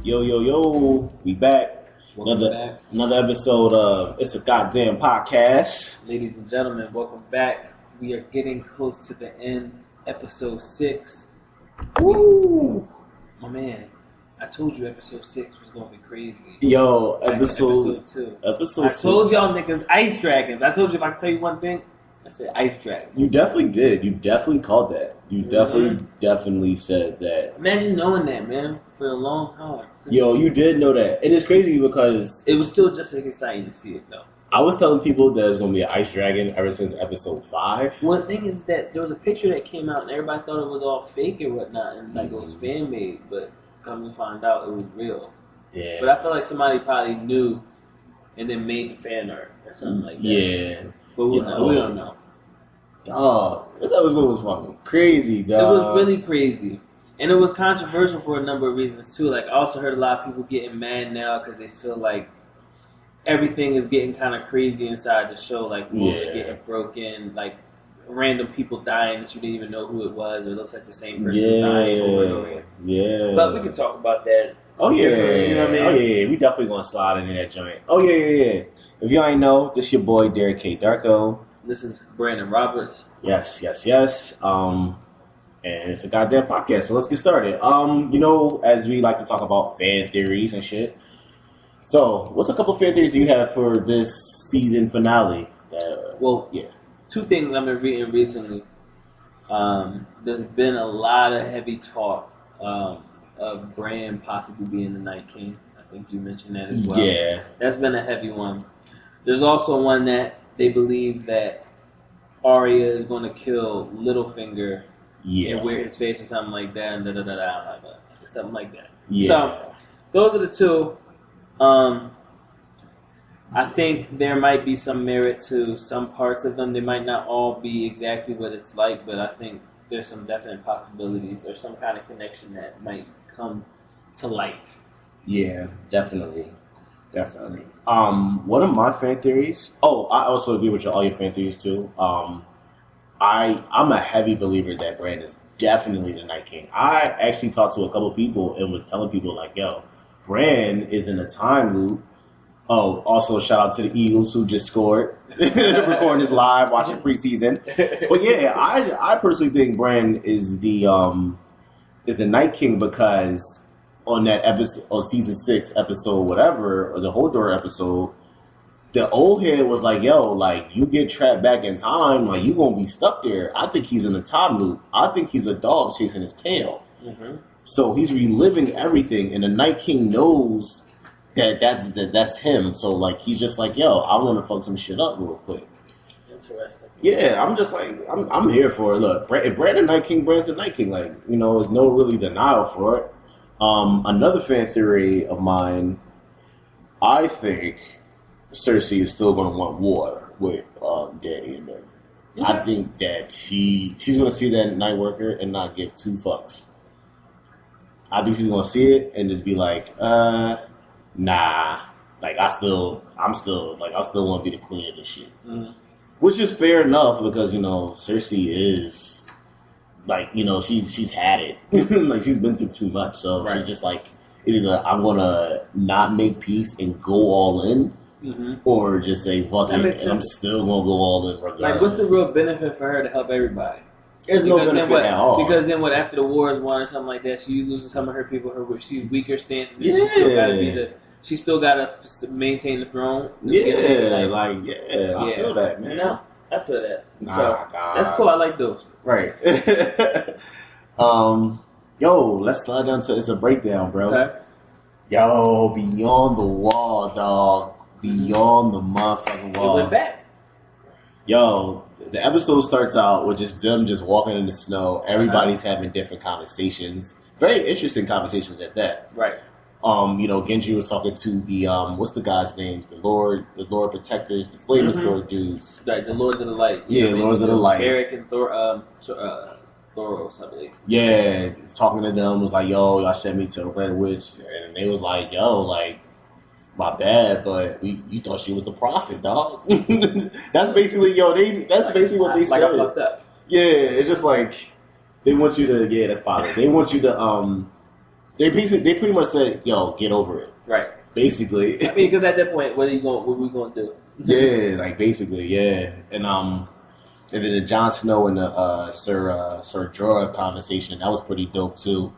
Yo, we back. Another episode of It's a Goddamn Podcast. Ladies and gentlemen, welcome back. We are getting close to the end, episode 6. Woo! My man, I told you episode 6 was going to be crazy. Yo, episode 2. Episode I 6. told y'all niggas ice dragons. I told you if I could tell you one thing, I said ice dragons. You definitely did. You definitely called that. You definitely said that. Imagine knowing that, man, for a long time. Yo, you did know that. And it's crazy because it was still just as exciting to see it, though. I was telling people that it's going to be an ice dragon ever since episode 5. One thing is that there was a picture that came out and everybody thought it was all fake and whatnot and like it was fan made, but come to find out it was real. Yeah. But I feel like somebody probably knew and then made the fan art or something like that. Yeah. But we don't know. Dog, this episode was fucking crazy, dog. It was really crazy. And it was controversial for a number of reasons, too. Like, I also heard a lot of people getting mad now because they feel like everything is getting kind of crazy inside the show. Like, walls are getting broken, like, random people dying that you didn't even know who it was, or it looks like the same person dying over and over. Yeah. But we can talk about that. Oh, yeah. You know what I mean? Oh, yeah. We definitely going to slide into that joint. Oh, yeah. If y'all ain't know, this your boy, Derek K. Darko. This is Brandon Roberts. Yes. And it's a goddamn podcast, so let's get started. As we like to talk about fan theories and shit. So, what's a couple fan theories you have for this season finale? Two things I've been reading recently. There's been a lot of heavy talk of Bran possibly being the Night King. I think you mentioned that as well. Yeah. That's been a heavy one. There's also one that they believe that Arya is going to kill Littlefinger and wear his face or something like that, and something like that. Yeah. So, those are the two. I think there might be some merit to some parts of them. They might not all be exactly what it's like, but I think there's some definite possibilities or some kind of connection that might come to light. Yeah, definitely. One of my fan theories. Oh, I also agree with all your fan theories too. I'm a heavy believer that Bran is definitely the Night King. I actually talked to a couple people and was telling people like, "Yo, Bran is in a time loop." Oh, also shout out to the Eagles who just scored, recording this live, watching preseason. But yeah, I personally think Bran is the Night King because on that episode, on season 6 episode, whatever, or the Hodor episode, the old head was like, yo, like, you get trapped back in time, like, you gonna be stuck there. I think he's in a time loop. I think he's a dog chasing his tail. Mm-hmm. So he's reliving everything, and the Night King knows that's him. So, like, he's just like, yo, I want to fuck some shit up real quick. Interesting. Yeah, I'm just like, I'm here for it. Look, if Brand the Night King, Brand's the Night King. Like, there's no really denial for it. Another fan theory of mine, I think Cersei is still going to want war with Dany and them. Yeah. I think that she's going to see that Night Worker and not give 2 fucks. I think she's going to see it and just be like, nah. Like, I still want to be the queen of this shit. Mm-hmm. Which is fair enough because, Cersei is... Like, she's had it. Like, she's been through too much. So she's just like, either I'm going to not make peace and go all in, or just say, fuck it, and I'm still going to go all in regardless. Like, what's the real benefit for her to help everybody? There's no benefit at all. Because then after the war is won or something like that, she loses some of her people, she's weaker stances, and she still got to maintain the throne. I feel that, man. No, I feel that. So, that's cool. I like those. Right. Let's slide down to It's a Breakdown, bro. Okay. Yo, beyond the wall, dog. Beyond the motherfucking wall. It went back. Yo, the episode starts out with just them just walking in the snow. Everybody's having different conversations. Very interesting conversations at that. Right. Gendry was talking to the what's the guy's names? The Lord Protectors, the Flaming Sword dudes. Right, the Lords of the Light. Yeah, Lords of the Light. Beric and Thoros, I believe. Yeah, talking to them was like, yo, y'all sent me to a Red Witch, and they was like, yo, like, my bad, but you thought she was the prophet, dog. That's basically what they said. Like I fucked up. Yeah, it's just like they want you to. Yeah, that's positive. They want you to They pretty much said, "Yo, get over it." Right. Basically. I mean, because at that point, what we gonna do? Yeah, like basically, yeah, and then the Jon Snow and the Sir Jorah conversation, that was pretty dope too.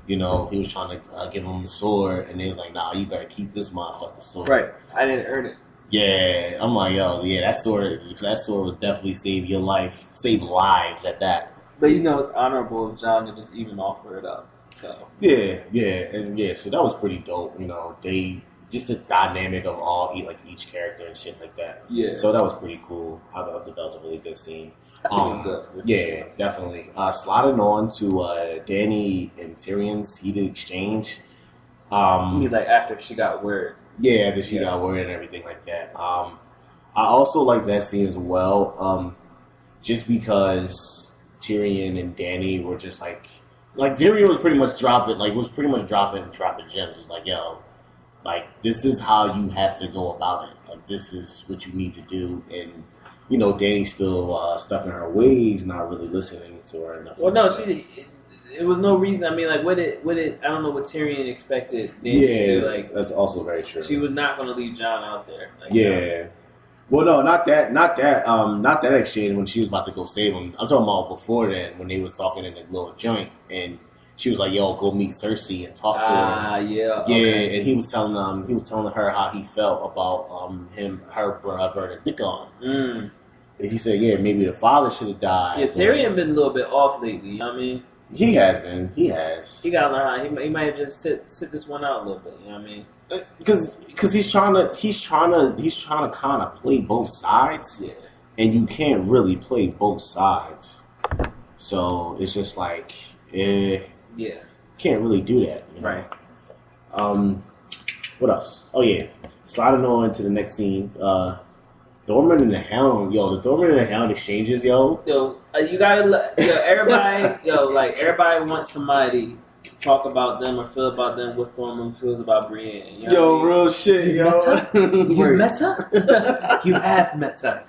You know, he was trying to give him the sword, and he was like, "Nah, you better keep this motherfucking sword." Right. I didn't earn it. Yeah, I'm like, yo, yeah, that sword would definitely save your life, save lives at that. But you know, it's honorable of Jon to just even offer it up. So Yeah, so that was pretty dope. You know, they just the dynamic of each character and shit like that. Yeah. So that was pretty cool. I thought that was a really good scene. I think it was good. Yeah, definitely. Sliding on to Dany and Tyrion's heated exchange. You mean like after she got word? Yeah, after she got word and everything like that. I also like that scene as well. Just because Tyrion and Dany were just like Tyrion was pretty much dropping gems. It's like, yo, like, this is how you have to go about it. Like, this is what you need to do. And, you know, Dany's still stuck in her ways, not really listening to her. Well, no, it was no reason. I mean, like, what it, I don't know what Tyrion expected. Dany to do. Like, that's also very true. She was not going to leave Jon out there. Like, yeah. Well, no, not that exchange when she was about to go save him. I'm talking about before then when they was talking in the little joint and she was like, "Yo, go meet Cersei and talk to her." Yeah. Yeah, okay. and he was telling her how he felt about her burning dick on. And he said, "Yeah, maybe the father should have died." Yeah, Tyrion been a little bit off lately. You know what I mean? He has been. He has. He got to learn how. He might have just sit this one out a little bit. You know what I mean? Because he's trying to kind of play both sides, and you can't really play both sides. So it's just like, can't really do that, you know? Right? What else? Oh yeah, sliding on to the next scene. Thormund and the Hound, the Thormund and the Hound exchanges, you gotta, everybody wants somebody to talk about them or feel about them what Thormund feels about Brienne. You know what I mean? Real shit, yo. You meta? You have meta.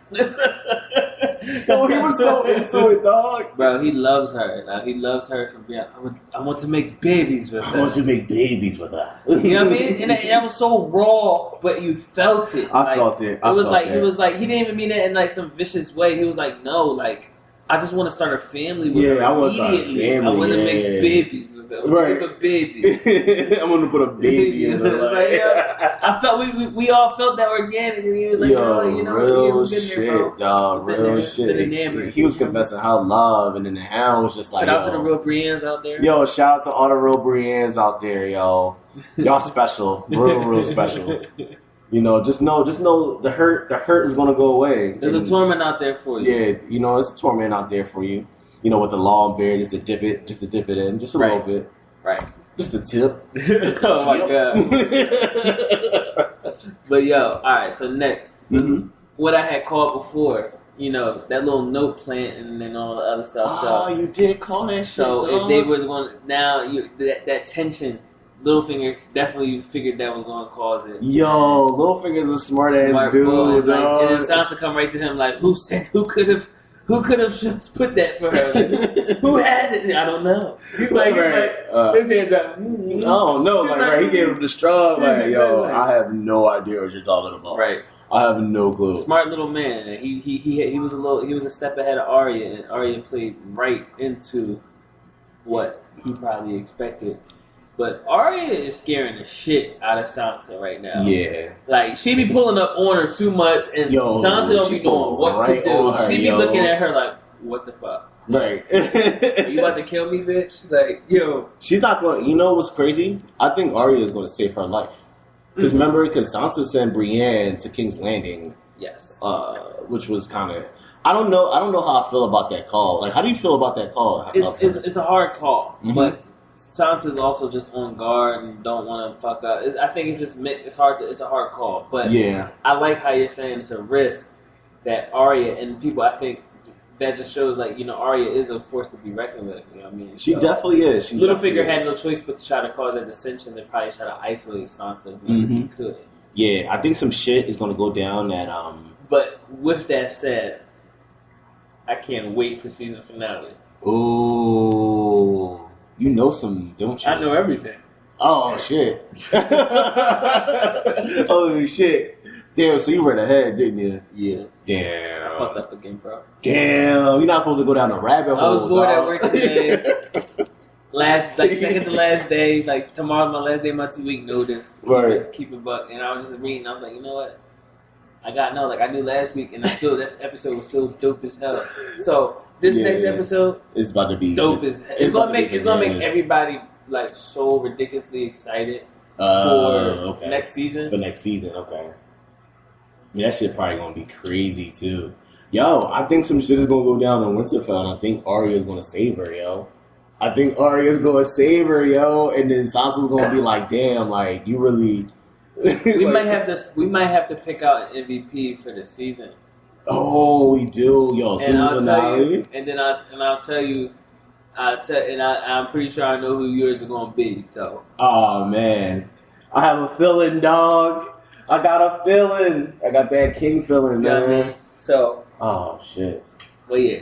Yo, he was so into it, dog. Bro, he loves her. Like, he loves her from Brienne. I want to make babies with her. I want to make babies with her. You know what I mean? And that was so raw, but you felt it. I felt it. He was like, he didn't even mean it in like some vicious way. He was like, no, like, I just want to start a family with her. I want to start a family. I want to make babies with her. Right. Make a baby. I want to put a baby in her. I felt we all felt that organic, and he was like, real shit, dog. Real shit. He was confessing how love, and then the Hound was just like, shout out to the real Briennes out there. Yo, shout out to all the real Briennes out there, yo. Y'all special, real special. You know, just know the hurt is gonna go away. There's a torment out there for you. Yeah, you know, it's a torment out there for you. You know, with the long beard, just to dip it in, just a little bit. Right. Just a tip. Oh my god. But yo, alright, so next. What I had called before, that little note plant and then all the other stuff. Oh, you did call that shit. So dog. If they was going that tension, Littlefinger definitely figured that was going to cause it. Yo, Littlefinger's a smart ass dude, dog. And then Sansa come right to him like, who could have just put that for her? Like, who had it? I don't know. He's like his hands up. Oh no, he gave him the straw. Like, yo, I have no idea what you're talking about. Right. I have no clue. Smart little man. He was a step ahead of Arya, and Arya played right into what he probably expected. But Arya is scaring the shit out of Sansa right now. Yeah. Like, she be pulling up on her too much, and Sansa don't be knowing what to do. She be looking at her like, what the fuck? Right. Are you about to kill me, bitch? Like, yo. She's not going to... You know what's crazy? I think Arya is going to save her life. Because remember, Sansa sent Brienne to King's Landing. Yes. Which was kind of... I don't know how I feel about that call. Like, how do you feel about that call? It's a hard call, but... Sansa's also just on guard and don't want to fuck up. I think it's a hard call. But yeah, I like how you're saying it's a risk that Arya and people. I think that just shows Arya is a force to be reckoned with. You know what I mean? She definitely is. Littlefinger had no choice but to try to cause that dissension. They probably try to isolate Sansa as much as he could. Yeah, I think some shit is going to go down that. But with that said, I can't wait for season finale. Ooh. You know some, don't you? I know everything. Oh shit! Oh shit! Damn, so you ran ahead, didn't you? Yeah. Damn. I fucked up again, bro. Damn, you're not supposed to go down the rabbit hole. I was bored dog. at work today. Second to last day, like tomorrow's my last day of my 2-week notice. Right. Keep it buck. And I was just reading, I was like, you know what? I knew last week, and that episode was still dope as hell. So this next episode is about to be dope as hell. It's gonna make everybody like so ridiculously excited for next season. For next season, okay. Yeah, that shit probably gonna be crazy too. Yo, I think some shit is gonna go down in Winterfell, and I think Arya's gonna save her, yo. I think Arya's gonna save her, yo, and then Sansa's gonna be like, "Damn, like you really." We might have to pick out an MVP for the season. Oh, we do, yo. And I'll tell you, I'm pretty sure I know who yours are gonna be. So. Oh man, I have a feeling, dog. I got a feeling. I got that king feeling, man. You know what I mean? So. Oh shit. Well, yeah.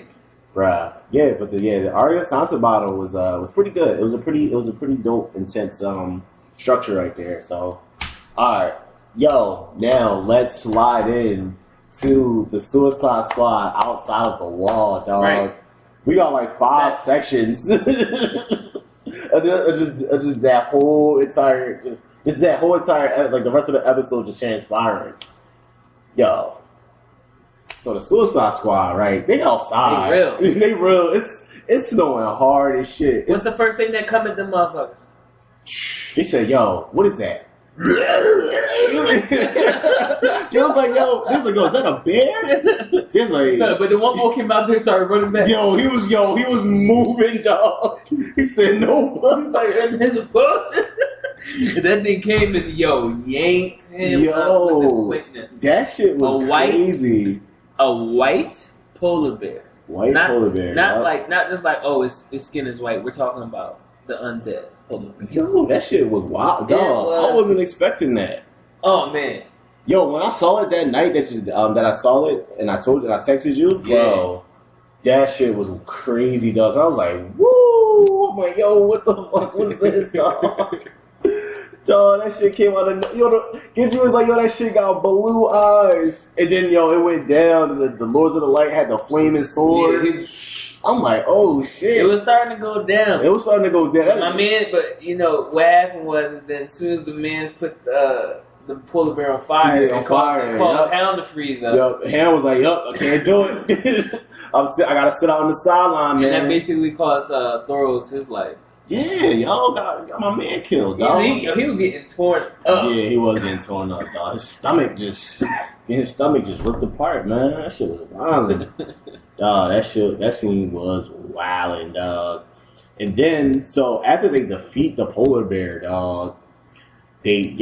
Bruh. Yeah, but the Arya Sansa battle was pretty good. It was a pretty dope, intense structure right there. So, alright. Yo, now let's slide in to the Suicide Squad outside of the wall, dog. Right. We got like 5 sections. just that whole entire like the rest of the episode just transpiring. Yo. So the Suicide Squad, right? They outside. They real. It's snowing hard as shit. What's the first thing that come at them motherfuckers? They said, "Yo, what is that?" They was like, "Yo," is that a bear? They was like, but the one boy came out there and started running back. He was moving, dog. He said, "No." He's like, and there's a book. And that thing came and yanked him up with the quickness. That shit was crazy. A white polar bear. Polar bear. Not just like, oh, its skin is white. We're talking about the undead polar bear. Yo, that shit was wild, dog. I wasn't expecting that. Oh man. Yo, when I saw it that night that I saw it and I texted you, bro, that shit was crazy, dog. I was like, woo! I'm like, yo, what the fuck was this, dog? Dog, that shit came out of Gendry was like, yo, that shit got blue eyes, and then it went down, and the Lords of the Light had the flaming sword. Yeah, I'm like, oh shit! It was starting to go down. My man, but what happened was then as soon as the mans put the polar bear on fire, called Hound to freeze up. Yup, Hound was like, yup, I can't do it. I gotta sit out on the sideline, man. And that basically cost Thoros his life. Yeah, y'all got my man killed, dog. He was getting torn up. Yeah, he was getting torn up, dog. His stomach just ripped apart, man. That shit was violent. Dog, that scene was wilding, dog. And then, so after they defeat the polar bear, dog, they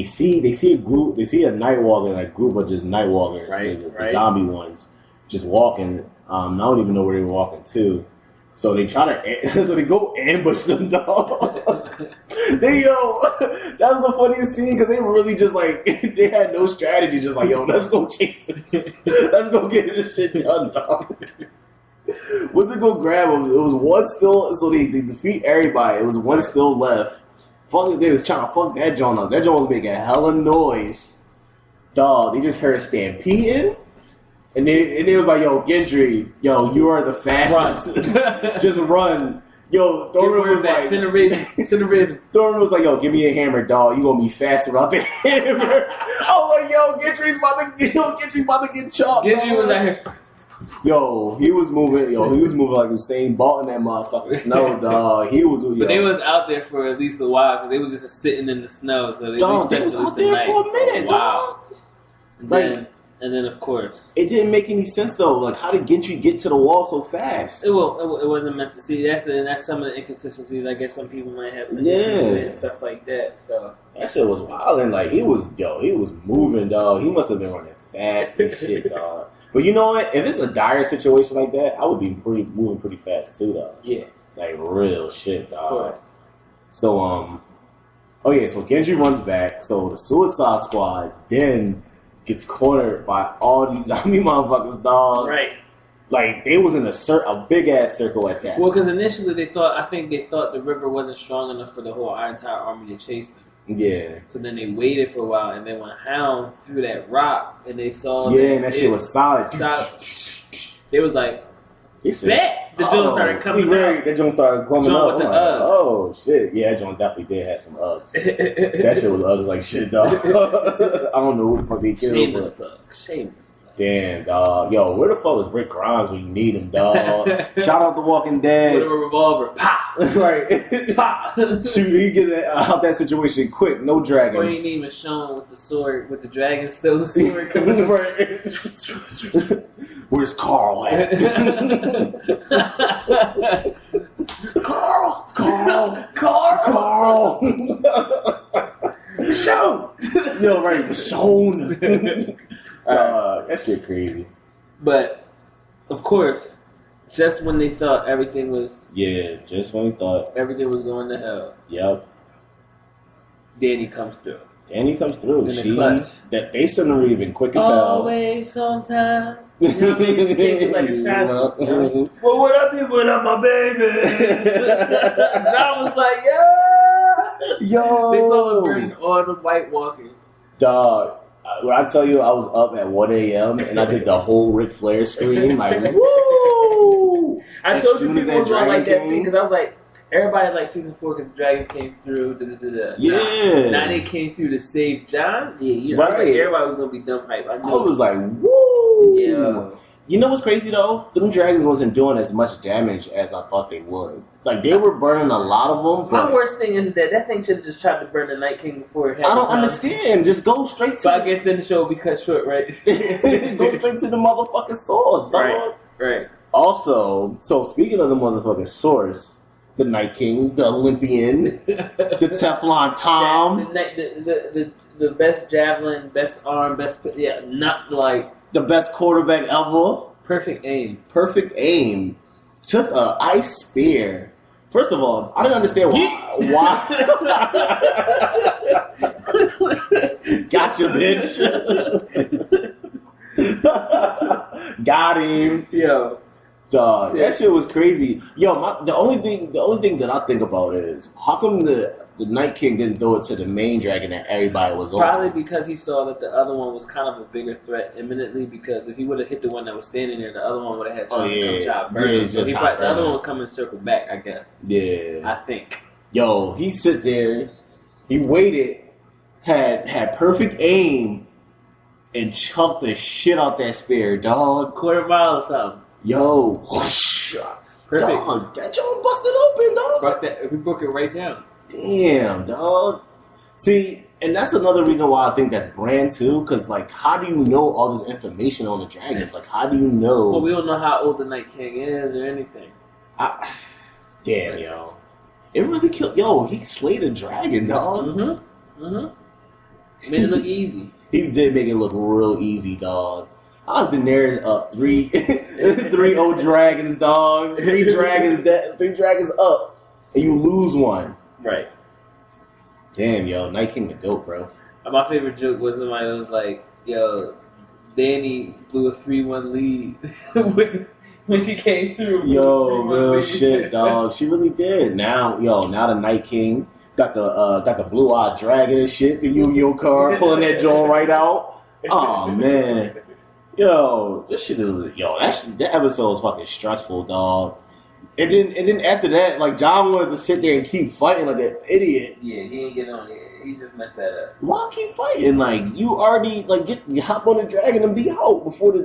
see a group, they see a Nightwalker, like a group of just Nightwalkers, the zombie ones, just walking. I don't even know where they were walking to. So they so they go ambush them, dog. That was the funniest scene because they really just like, they had no strategy, just like, yo, let's go chase this. Let's go get this shit done, dog. Went to go grab them. It was one still, so they defeat everybody. It was one still left. Fucking, they was trying to fuck that Jon up. That Jon was making hella noise. Dog, they just heard stampeding. And they was like, yo, Gendry, yo, you are the fastest. Just run. Yo, Thormund was like, send a raven. Thormund was like, yo, give me a hammer, dog. You gonna be faster without the hammer. I was like, yo, Gendry's about to get chopped. Gendry was out here. Yo, he was moving like Usain Bolt in that motherfucking snow, dog. But they was out there for at least a while because they was just sitting in the snow. So they was out there for a minute, dog. And then, of course, it didn't make any sense though. Like, how did Gendry get to the wall so fast? It wasn't meant to see. That's some of the inconsistencies. I guess some people might have some issues and stuff like that. So that shit was wild, and like he was moving, dog. He must have been running fast and shit, dog. But you know what? If it's a dire situation like that, I would be moving pretty fast too, though. Yeah, like real shit, dog. Of course. So so Gendry runs back. So the Suicide Squad then gets cornered by all these zombie motherfuckers, dog. Right. Like, they was in a big-ass circle at that. Well, because initially they thought the river wasn't strong enough for the whole entire army to chase them. Yeah. So then they waited for a while, and then when Hound threw that rock, and they saw and that shit was solid. They was like, bet! The joint started coming out. That joint started coming up. With the Uggs. Oh, shit. Yeah, that joint definitely did have some Uggs. That shit was Uggs like shit, dog. I don't know who the fuck they killed. Shameless plug. Shameless. Damn, dog. Yo, where the fuck was Rick Grimes when you need him, dog? Shout out to Walking Dead. With a revolver. Pop! Right. Pop! Shoot, he get out that situation quick. No dragons. Or he ain't even shown with the sword, with the dragon still the sword coming. Right. Where's Carl at? Carl! Michonne! Yo, right, Michonne. That shit crazy. But, of course, just when they thought everything was... Yeah, just when we thought... everything was going to hell. Yep. Dany comes through. They sent her even quick as hell. Always on time. You know what I mean? She came like a shot. You know? Well, what I did without my baby? Jon was like, Yo! They saw her burning all the White Walkers. Dog. When I tell you I was up at 1 a.m. and I did the whole Ric Flair scream, like, woo! I told you people was going like that scene because I was like, everybody like season 4 because the dragons came through. Yeah. Now they came through to save Jon. Yeah, right. Like, everybody was going to be dumb hype. I was like, woo! Yeah. You know what's crazy though? Them dragons wasn't doing as much damage as I thought they would. Like, they were burning a lot of them. But my worst thing is that thing should have just tried to burn the Night King before it happened. I don't understand. Just go straight to. But I guess then the show will be cut short, right? Go straight to the motherfucking source, dog. Right. Also, so speaking of the motherfucking source, the Night King, the Olympian, the Teflon Tom, the best javelin, best arm, not like the best quarterback ever. Perfect aim. Took a ice spear. First of all, I didn't understand why. Gotcha, bitch. Got him. Yo. Dog, that shit was crazy. Yo, the only thing that I think about is how come the Night King didn't throw it to the main dragon that everybody was on? Probably because he saw that the other one was kind of a bigger threat imminently. Because if he would have hit the one that was standing there, the other one would have had time to come chop burn. Yeah, so the other one was coming to circle back, I guess. Yeah, I think. Yo, he sit there, he waited, had perfect aim, and chucked the shit out that spear, dog. Quarter mile or something. Yo, whoosh, perfect. Dog, that joint busted open, dog. We broke it right down. Damn, dog. See, and that's another reason why I think that's brand too, because, like, how do you know all this information on the dragons? Like, how do you know? Well, we don't know how old the Night King is or anything. Damn, yo. It really killed. Yo, he slayed a dragon, dog. Made it look easy. He did make it look real easy, dog. How's Daenerys up? 3 old dragons, dog. 3 dragons up, and you lose one. Right. Damn, yo, Night King the GOAT, bro. My favorite joke was somebody was like, yo, Dany blew a 3-1 lead when she came through. Yo, real shit, dog. She really did. Now the Night King got the blue-eyed dragon and shit, the Yu-Gi-Oh card, pulling that joint right out. Oh, man. Yo, this shit is that episode was fucking stressful, dog. And then after that, like, Jon wanted to sit there and keep fighting like an idiot. Yeah, he ain't get on it. He just messed that up. Why keep fighting? Like, you already hop on the dragon and be out before the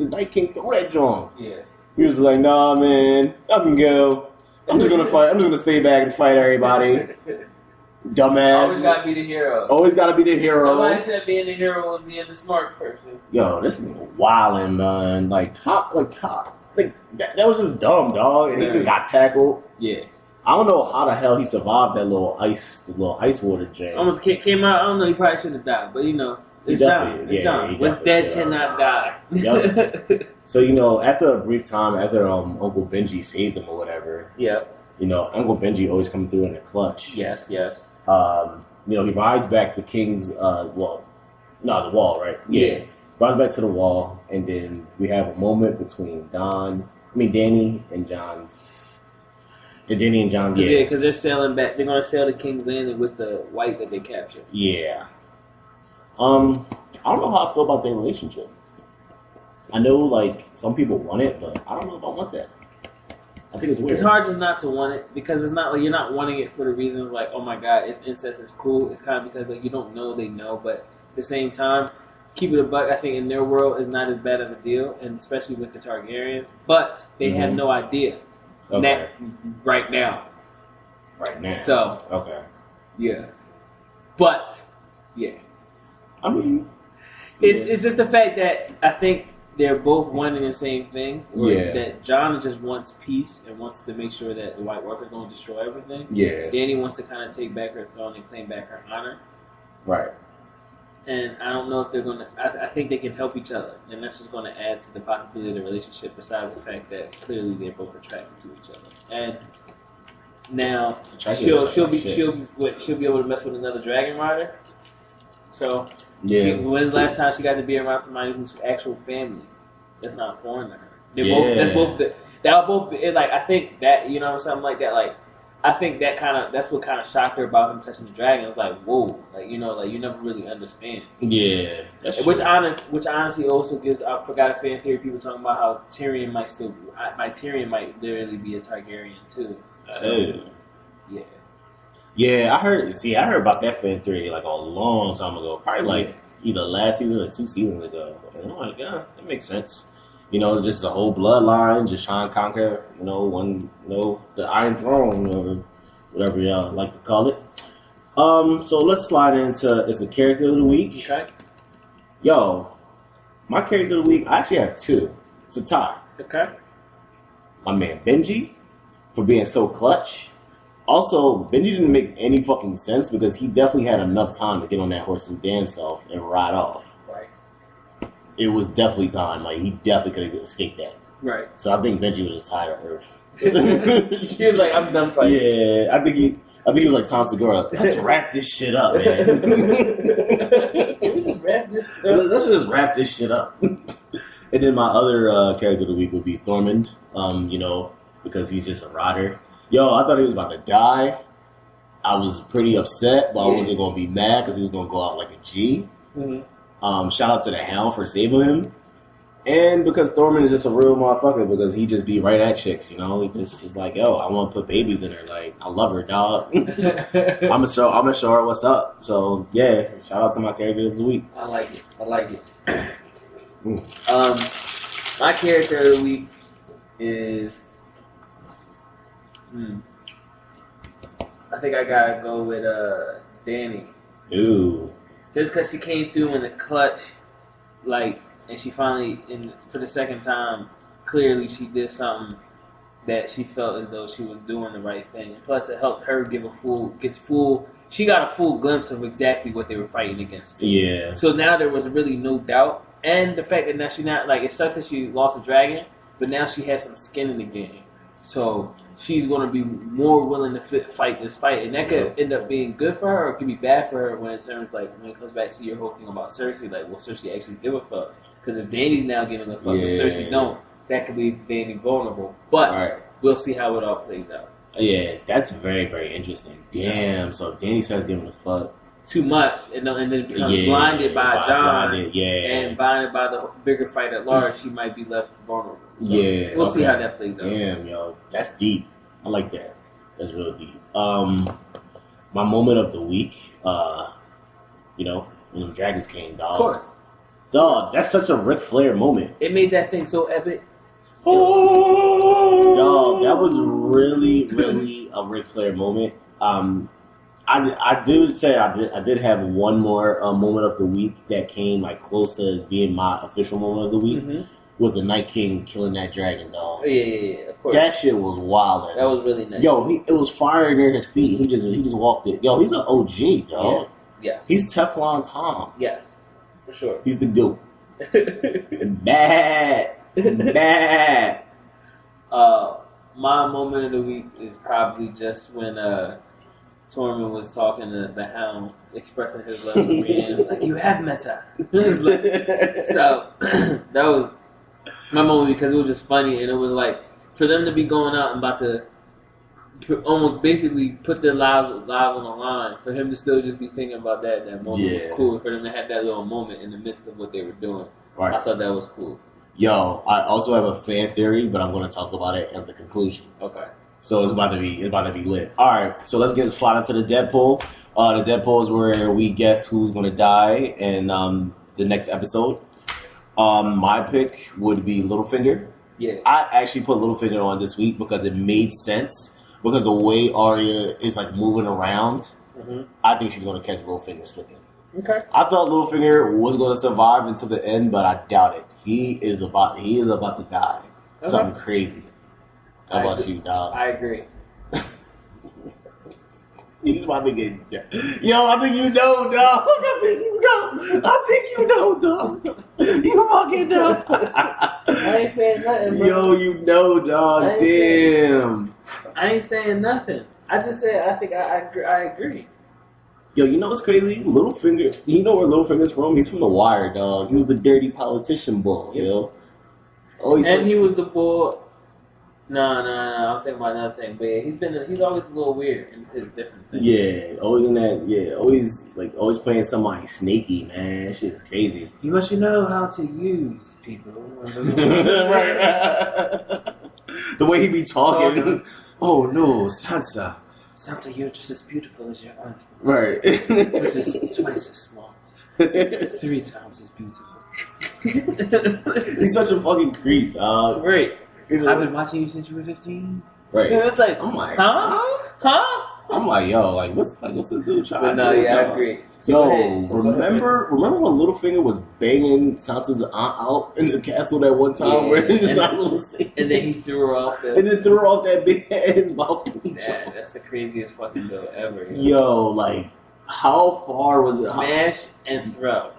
Night King throw that Jon. Yeah. He was like, nah, man, I can go. I'm just gonna fight. I'm just gonna stay back and fight everybody. Dumbass. Always gotta be the hero. Always gotta be the hero. Somebody said being the hero was being the smart person. Yo, this nigga wildin', man. Like that was just dumb, dog. And he just got tackled. Yeah. I don't know how the hell he survived that little ice water jam. Almost came out. I don't know. He probably should have died, but it's Jon. It's Jon. What's dead cannot die. Yep. So after a brief time, after Uncle Benji saved him or whatever. Yep. Uncle Benji always coming through in the clutch. Yes. He rides back the king's the wall, right? Yeah. Brought us back to the wall, and then we have a moment between Dany and Jon's. And Dany and Jon, yeah, because they're sailing back. They're gonna sail to King's Landing with the white that they captured. Yeah. I don't know how I feel about their relationship. I know, like, some people want it, but I don't know if I want that. I think it's weird. It's hard just not to want it because it's not like you're not wanting it for the reasons like, oh my god, it's incest, it's cool. It's kind of because like you don't know they know, but at the same time, keep it a buck. I think in their world is not as bad of a deal, and especially with the Targaryen. But they have no idea right now. Right now. So yeah, but yeah. I mean, it's just the fact that I think they're both wanting the same thing. That Jon just wants peace and wants to make sure that the White Walkers don't destroy everything. Yeah. Dany wants to kind of take back her throne and claim back her honor. Right. And I don't know if they're going to... I think they can help each other. And that's just going to add to the possibility of the relationship besides the fact that clearly they're both attracted to each other. And now she'll be able to mess with another dragon rider. So... Yeah. When's the last time she got to be around somebody who's actual family? That's not foreign to her. They'll both be like, I think that, you know, something like that. Like, I think that's what kind of shocked her about him touching the dragon. It's like, whoa, like, you know, like you never really understand. Yeah, that's true. Which honestly also gives. I forgot a fan theory. People talking about how Tyrion might literally be a Targaryen too. So, yeah. Yeah, I heard about that fan theory like a long time ago. Probably like either last season or 2 seasons ago. And I'm like, yeah, that makes sense. You know, just the whole bloodline, just trying to conquer, the Iron Throne or whatever y'all like to call it. So let's slide into it's a character of the week. Okay. Yo, my character of the week, I actually have 2. It's a tie. Okay. My man Benji for being so clutch. Also, Benji didn't make any fucking sense because he definitely had enough time to get on that horse and damn self and ride off. Right. It was definitely time. Like, he definitely could have escaped that. Right. So I think Benji was just tired of Earth. He was like, I'm done fighting. Yeah, I think he was like Tom Segura. Let's wrap this shit up, man. Let's just wrap this shit up. And then my other character of the week would be Thormund, because he's just a rider. Yo, I thought he was about to die. I was pretty upset, but I wasn't going to be mad because he was going to go out like a G. Mm-hmm. Shout out to the Hound for saving him. And because Thormund is just a real motherfucker because he just be right at chicks, He just is like, yo, I want to put babies in her. Like, I love her, dog. I'm gonna show her what's up. So, yeah, shout out to my character of the week. I like it. My character of the week is... I think I gotta go with Dany. Ooh. Just because she came through in the clutch, and she finally, for the second time, clearly she did something that she felt as though she was doing the right thing. And plus, it helped her she got a full glimpse of exactly what they were fighting against. Too. Yeah. So now there was really no doubt, and the fact that now she's not it sucks that she lost a dragon, but now she has some skin in the game. So she's going to be more willing to fight this fight. And that could end up being good for her or it could be bad for her when it comes back to your whole thing about Cersei. Like, will Cersei actually give a fuck? Because if Dany's now giving a fuck and Cersei don't, that could leave Dany vulnerable. But we'll see how it all plays out. Yeah, that's very, very interesting. Damn, so if Dany starts giving a fuck too much and then becomes blinded by Jon and blinded by the bigger fight at large, she might be left vulnerable. So we'll see how that plays out. Damn, yo, that's deep. I like that. That's real deep. My moment of the week, when the dragons came, dog. Of course. Dog, that's such a Ric Flair moment. It made that thing so epic. Oh! Dog, that was really, really a Ric Flair moment. I do say I did have one more moment of the week that came close to being my official moment of the week. Mm-hmm. Was the Night King killing that dragon, dog? Yeah, of course. That shit was wild. That was really nice. Yo, it was fire near his feet. He just walked it. Yo, he's an OG, dog. Yeah. He's Teflon Tom. Yes, for sure. He's the goat. Bad. My moment of the week is probably just when Thormund was talking to the Hound, expressing his love for Brienne. It was like, you have meta. So that was my moment because it was just funny, and it was like for them to be going out and about to almost basically put their lives on the line, for him to still just be thinking about that moment was cool. For them to have that little moment in the midst of what they were doing, I thought that was cool. Yo, I also have a fan theory, but I'm going to talk about it at the conclusion. Okay. So it's about to be lit. All right, so let's get slide into the Deadpool. The Deadpool is where we guess who's going to die in the next episode. My pick would be Littlefinger. Yeah. I actually put Littlefinger on this week because it made sense. Because the way Arya is like moving around, I think she's going to catch Littlefinger slipping. Okay. I thought Littlefinger was going to survive until the end, but I doubt it. He is about to die. Okay. Something crazy. How about you, dog? I agree. He's about to get... Yo, I think you know, dog. I think you know, dog. You fucking know. I ain't saying nothing, bro. Yo, you know, dog. Damn. I ain't saying nothing. I just said I think I agree. Yo, you know what's crazy? Littlefinger, you know where Littlefinger's from? He's from The Wire, dog. He was the dirty politician bull, yo. He was the bull. No, I was thinking about another thing, but yeah, he's always a little weird in his different things. Yeah, always in that. Yeah, always playing somebody snaky, man. That shit is crazy. You must know how to use people. Right. The way he be talking. Oh no, Sansa. Sansa, you're just as beautiful as your aunt. Right. Which is twice as smart. 3 times as beautiful. He's such a fucking creep, dog. Right. I've been watching you since you were 15. Right. It's like, I'm like, huh? I'm like, yo, what's this dude trying to do? I agree. Remember when Littlefinger was banging Sansa's aunt out in the castle that one time where Sansa was staying? And then he threw her off that big ass balcony. Yeah, that's the craziest fucking bill ever. Yo, like, how far was it? Smash and throw.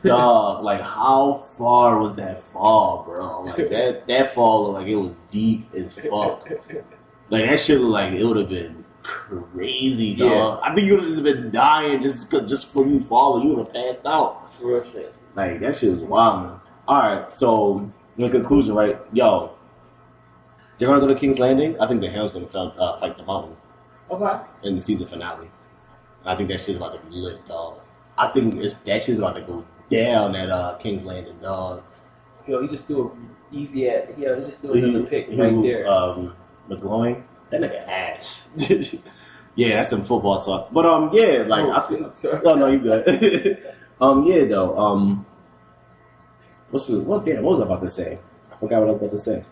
Dog, like, how far was that fall, bro? Like, that fall looked like it was deep as fuck. Like, that shit looked like it would have been crazy, dog. Yeah. I think you would have been dying just from you falling. You would have passed out. Real shit. Like, that shit was wild, man. Alright, so, in conclusion, right? Yo, they're going to go to King's Landing. I think the Hound's going to fight the Mountain. Okay. In the season finale. I think that shit's about to be lit, dog. I think that shit's about to go down at King's Landing, dog. Yo, he just threw he just threw another pick right there. McGloin, that nigga ass. Yeah, that's some football talk. But yeah, like I think. No, you good. Yeah, though. What was I about to say? I forgot what I was about to say.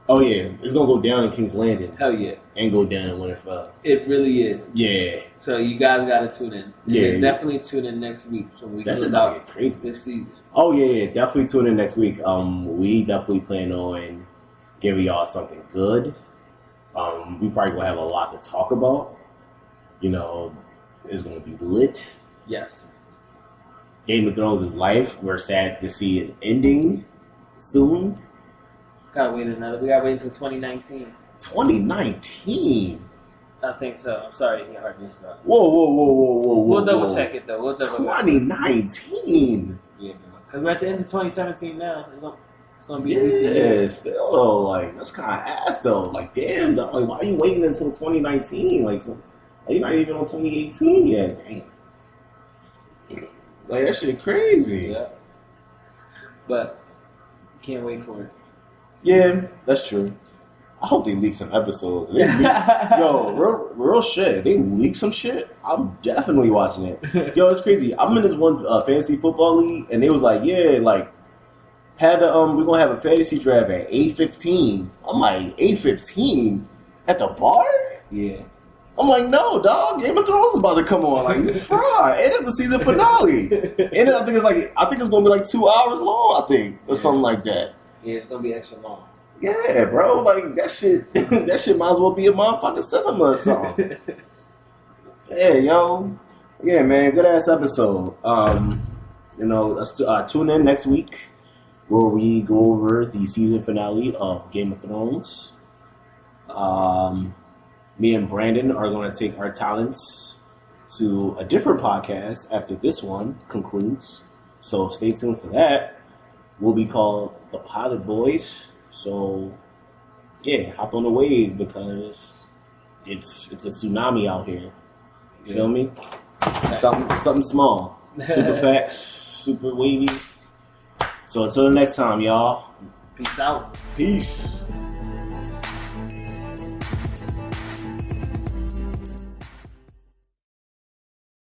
Oh yeah, it's gonna go down in King's Landing. Hell yeah, and go down in Winterfell. It really is. Yeah. So you guys gotta tune in. Yeah, definitely tune in next week. So we that's about get crazy this season. Oh yeah, definitely tune in next week. We definitely plan on giving y'all something good. We probably gonna have a lot to talk about. You know, it's gonna be lit. Yes. Game of Thrones is life. We're sad to see it ending soon. We gotta wait until 2019. 2019? I think so. I'm sorry, you heard me. Whoa. We'll double check it though. 2019. Yeah, because we're at the end of 2017 now. It's gonna be still though. Like that's kind of ass though. Like damn, dog, like why are you waiting until 2019? Like you're not even on 2018 yet. Damn. Like that shit crazy. Yeah. But can't wait for it. Yeah, that's true. I hope they leak some episodes. Yo, real shit. If they leak some shit, I'm definitely watching it. Yo, it's crazy. I'm in this one fantasy football league, and they was like, yeah, like, we're gonna have a fantasy draft at 8:15. I'm like, 8:15 at the bar? Yeah. I'm like, no, dog. Game of Thrones is about to come on. Like, you fry. It is the season finale, and I think it's gonna be like 2 hours long. I think or something like that. Yeah, it's gonna be extra long. Yeah, bro, like that shit might as well be a motherfucking cinema or something. Yeah, yo. Yeah, man, good ass episode. Let's tune in next week where we go over the season finale of Game of Thrones. me and Brandon are going to take our talents to a different podcast after this one concludes. So stay tuned for that. We'll be called the Pilot Boys. So yeah, hop on the wave because it's a tsunami out here. You feel me? Something small. Super facts, super wavy. So until the next time, y'all. Peace out. Peace.